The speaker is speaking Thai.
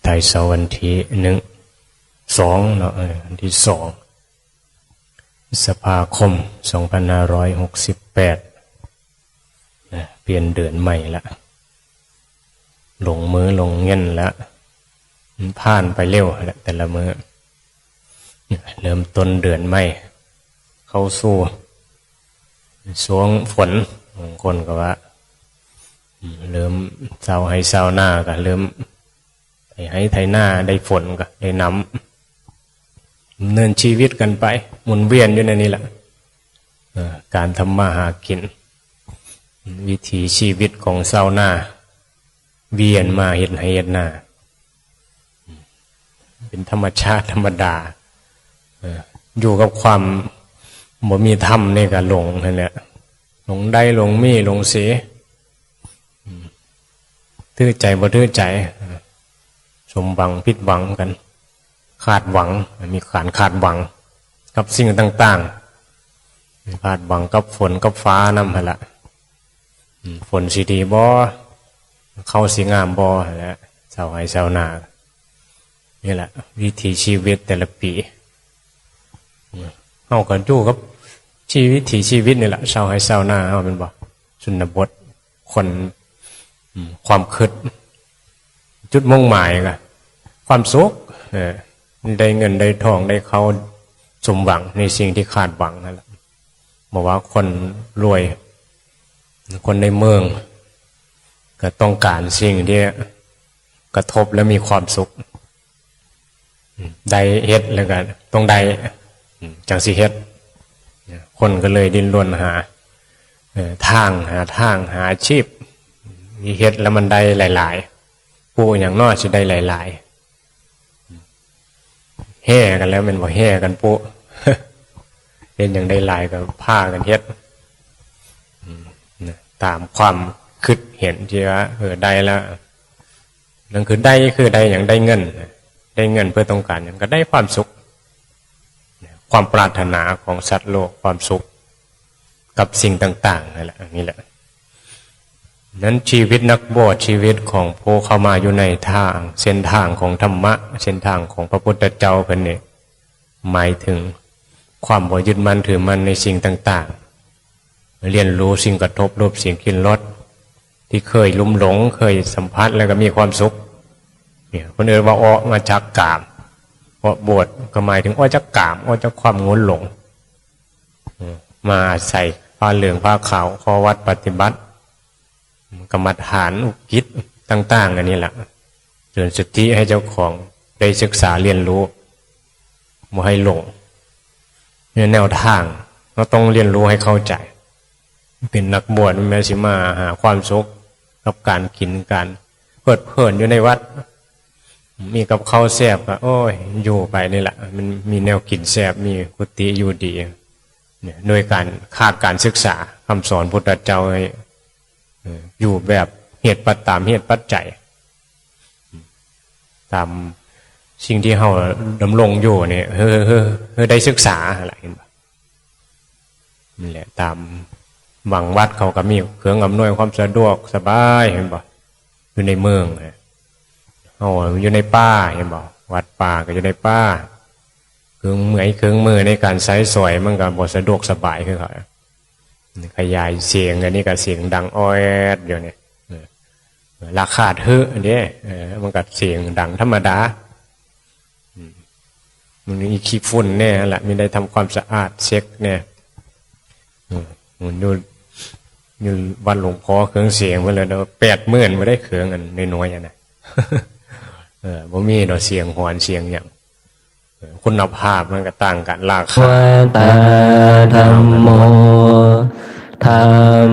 ไทยเสาร์วันที่2เนาะวันที่2 พฤษภาคม 2568เปลี่ยนเดือนใหม่ละลงมือลงเงินละมันผ่านไปเร็วแล้วแต่ละมือเริ่มต้นเดือนใหม่เข้าสู่ช่วงฝนบางคนก็ว่าเริ่มเศร้าให้เศร้าหน้าก็เริ่มให้ไถหน้าได้ฝนก็ได้น้ำเนินชีวิตกันไปหมุนเวียนอยู่ในนี้แหละการทำมาหากินวิถีชีวิตของเศร้าหน้าเวียนมาเฮ็ดให้เฮ็ดหน้าเป็นธรรมชาติธรรมดาอยู่กับความบ่มีธรรมนี่ก็หลงนั่นแหละหลงได้หลงมีหลงเสียทื่อใจบ่ทื่อใจสมหวังผิดหวังกันคาดหวังมีการคาดหวังกับสิ่งต่างๆคาดหวังกับฝนกับฟ้านำหั่นล่ะฝนสิดีบ่เข้าสิงามบ่หั่นแหละเช้าให้เช้าหน้านี่แหละวิถีชีวิตแต่ละปีเฮาก็อยู่กับวิถีชีวิตนี่แหละเช้าให้เช้าหน้าเฮาเป็นบ่ชนบทคนความคิดจุดมุ่งหมายก็ความสุขได้เงินได้ทองได้เขาสมหวังในสิ่งที่คาดหวังนั่นแหละบอกว่าคนรวยคนในเมืองก็ต้องการสิ่งที่กระทบและมีความสุขได้เฮ็ดแล้วก็ต้องได้จังสิเฮ็ดคนก็เลยดิ้นรนหาทางหาอาชีพมีเฮ็ดแล้วมันได้หลายๆผู้อย่างน้อยสิได้หลายๆแห่กันแล้วมันบ่แห่กันปุ๊เฮ็ดอย่างได้หลายก็พากันเฮ็ดตามความคิดเห็นที่ว่าได้แล้วนั่นคือได้อย่างได้เงินเพื่อต้องการอย่างก็ได้ความสุขความปรารถนาของสัตว์โลกความสุขกับสิ่งต่างๆนั่นแหละนี่แหละนั้นชีวิตนักบวชชีวิตของผู้เข้ามาอยู่ในทางเส้นทางของธรรมะเส้นทางของพระพุทธเจ้าเพิ่นนี่หมายถึงความบ่ยึดมั่นถือมั่นในสิ่งต่างๆเรียนรู้สิ่งกระทบรูปเสียงกลิ่นรสที่เคยลุ่มหลงเคยสัมผัสแล้วก็มีความสุขเนี่ยคนอื่นว่าออกมาจากกามเพราะบวชก็หมายถึงออกจากกามออกจากความงุนหลงมาใส่ผ้าเหลืองผ้าขาวข้อวัดปฏิบัติกรรมฐานอุกิจต่างๆอันนี้แหละเตือนสติให้เจ้าของได้ศึกษาเรียนรู้ไม่ให้หลงเนี่ยแนวทางเราต้องเรียนรู้ให้เข้าใจเป็นนักบวชแม้สิมาหาความสุขกับการกินการเพลิดเพลินอยู่ในวัดมีกับข้าวแซ่บก็โอ้ยอยู่ไปนี่แหละมันมีแนวกินแซ่บมีกุฏิอยู่ดีเนี่ยโดยการขาดการศึกษาคำสอนพุทธเจ้าให้อยู่แบบเหตุปัจตามเหตุปัจจัยตามสิ่งที่เฮาดำรงอยู่เนี่ยได้ศึกษาอะไรเห็นป่ะนี่แหละตามบางวัดเขาก็มีเครื่องอำนวยความสะดวกสบายเห็นป่ะอยู่ในเมืองเฮาอยู่ในป่าเห็นป่ะวัดป่าก็อยู่ในป่าเครื่องมือในการใช้สอยมันก็บ่สะดวกสบายคือเขาขยายเสียงอันนี้ก็เสียงดังอ้อยเดี๋ยวนี้ราคาเท่าอันนี้มันก็เสียงดังธรรมดามันมีขี้ฝุ่นเนี่ยแหละมีได้ทำความสะอาดเช็คเนี่ยมันอยู่วัดหลวงพ่อเครื่องเสียงไปเลยเนาะ80,000ไม่ได้เครื่องอันน้อยๆนะบ่มีเนาะเสียงหอนเสียงอย่างคุณภาพมันก็ต่างกันราคาวัตตาธัมโมธรรม